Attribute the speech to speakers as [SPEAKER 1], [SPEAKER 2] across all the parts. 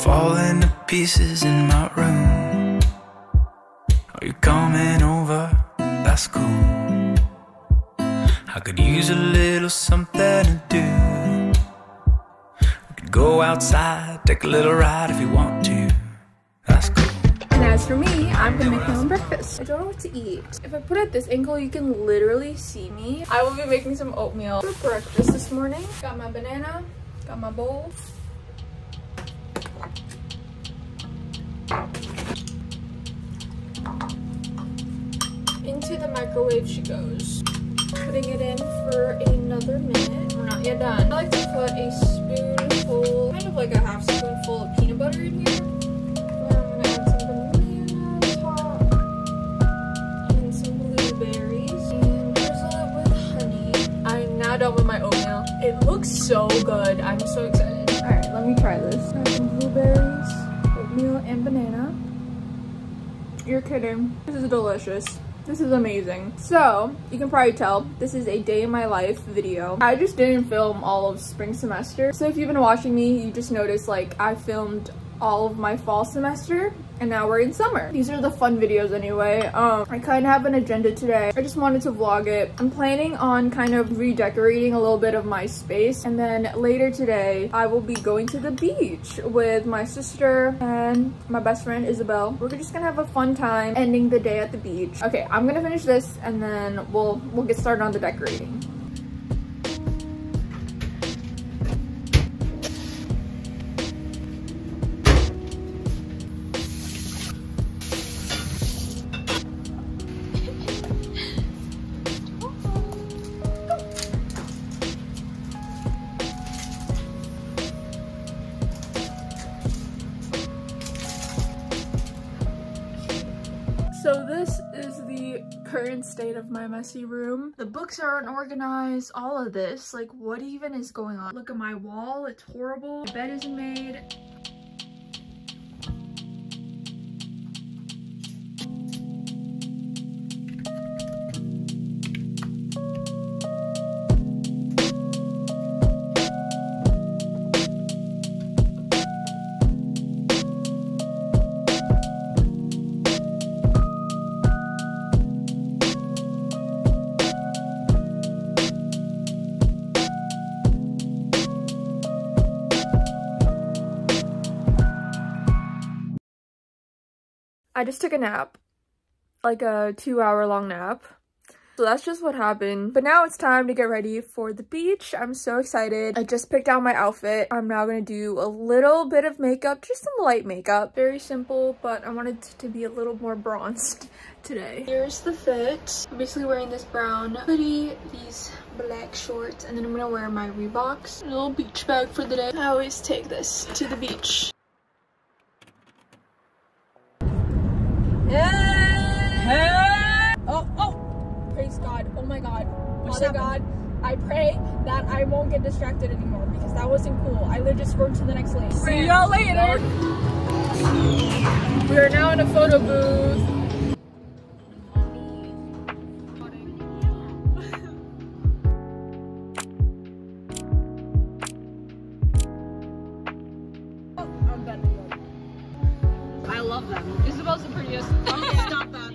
[SPEAKER 1] falling to pieces in my room. Are you coming over? That's cool. I could use a little something to do. We could go outside, take a little ride if you want to. That's cool.
[SPEAKER 2] And as for me, I'm gonna make my own breakfast. I don't know what to eat. If I put it at this angle, you can literally see me. I will be making some oatmeal for breakfast this morning. Got my banana, got my bowl. Into the microwave she goes. Putting it in for another minute. We're not yet done. I like to put a spoonful, kind of like a half spoonful of peanut butter in here. Done with my oatmeal. It looks so good. I'm so excited. All right, let me try this. Some blueberries, oatmeal, and banana. You're kidding. This is delicious. This is amazing. So you can probably tell this is a day in my life video. I just didn't film all of spring semester. So if you've been watching me, you just noticed like I filmed all of my fall semester and now we're in summer. These are the fun videos anyway. I kind of have an agenda today. I just wanted to vlog it. I'm planning on kind of redecorating a little bit of my space, and then later today I will be going to the beach with my sister and my best friend Isabel. We're just gonna have a fun time ending the day at the beach. Okay, I'm gonna finish this and then we'll get started on the decorating. So this is the current state of my messy room. The books are unorganized, all of this. Like, what even is going on? Look at my wall, it's horrible. My bed isn't made. I just took a nap, like a 2-hour-long nap. So that's just what happened. But now it's time to get ready for the beach. I'm so excited. I just picked out my outfit. I'm now gonna do a little bit of makeup, just some light makeup. Very simple, but I wanted to be a little more bronzed today. Here's the fit. I'm basically wearing this brown hoodie, these black shorts, and then I'm gonna wear my Reeboks. A little beach bag for the day. I always take this to the beach. Hey! Oh! Praise God. Oh my God. Father God, I pray that I won't get distracted anymore because that wasn't cool. I literally just scrolled to the next lane. See y'all later! We are now in a photo booth.
[SPEAKER 3] I love them. Isabel's the prettiest. Stop that. Stop that.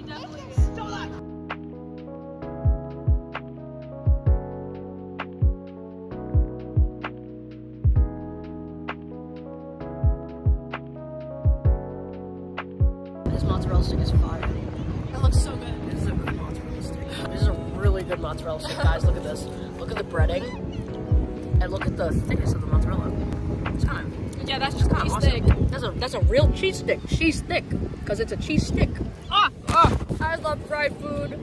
[SPEAKER 3] This mozzarella stick is fire.
[SPEAKER 2] It looks so good.
[SPEAKER 3] This is a good mozzarella stick. This is a really good mozzarella stick, guys. Look at this. Look at the breading. And look at the thickness of the mozzarella. It's kind of...
[SPEAKER 2] Yeah, that's just cheese stick.
[SPEAKER 3] That's a real cheese stick. Cheese stick, because it's a cheese stick.
[SPEAKER 2] I love fried food.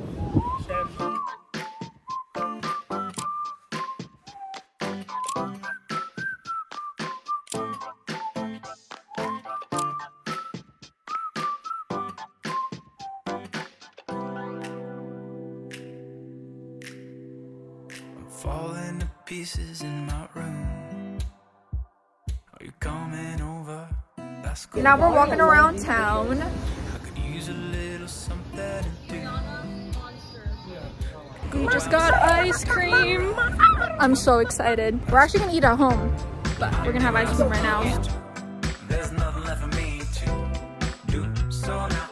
[SPEAKER 1] I'm falling to pieces in my room. Are you coming over? That's cool.
[SPEAKER 2] Now we're walking around town.
[SPEAKER 1] I could use a little something to do.
[SPEAKER 2] We just got ice cream. I'm so excited. We're actually gonna eat at home, but we're gonna have ice cream right now.
[SPEAKER 1] There's nothing So now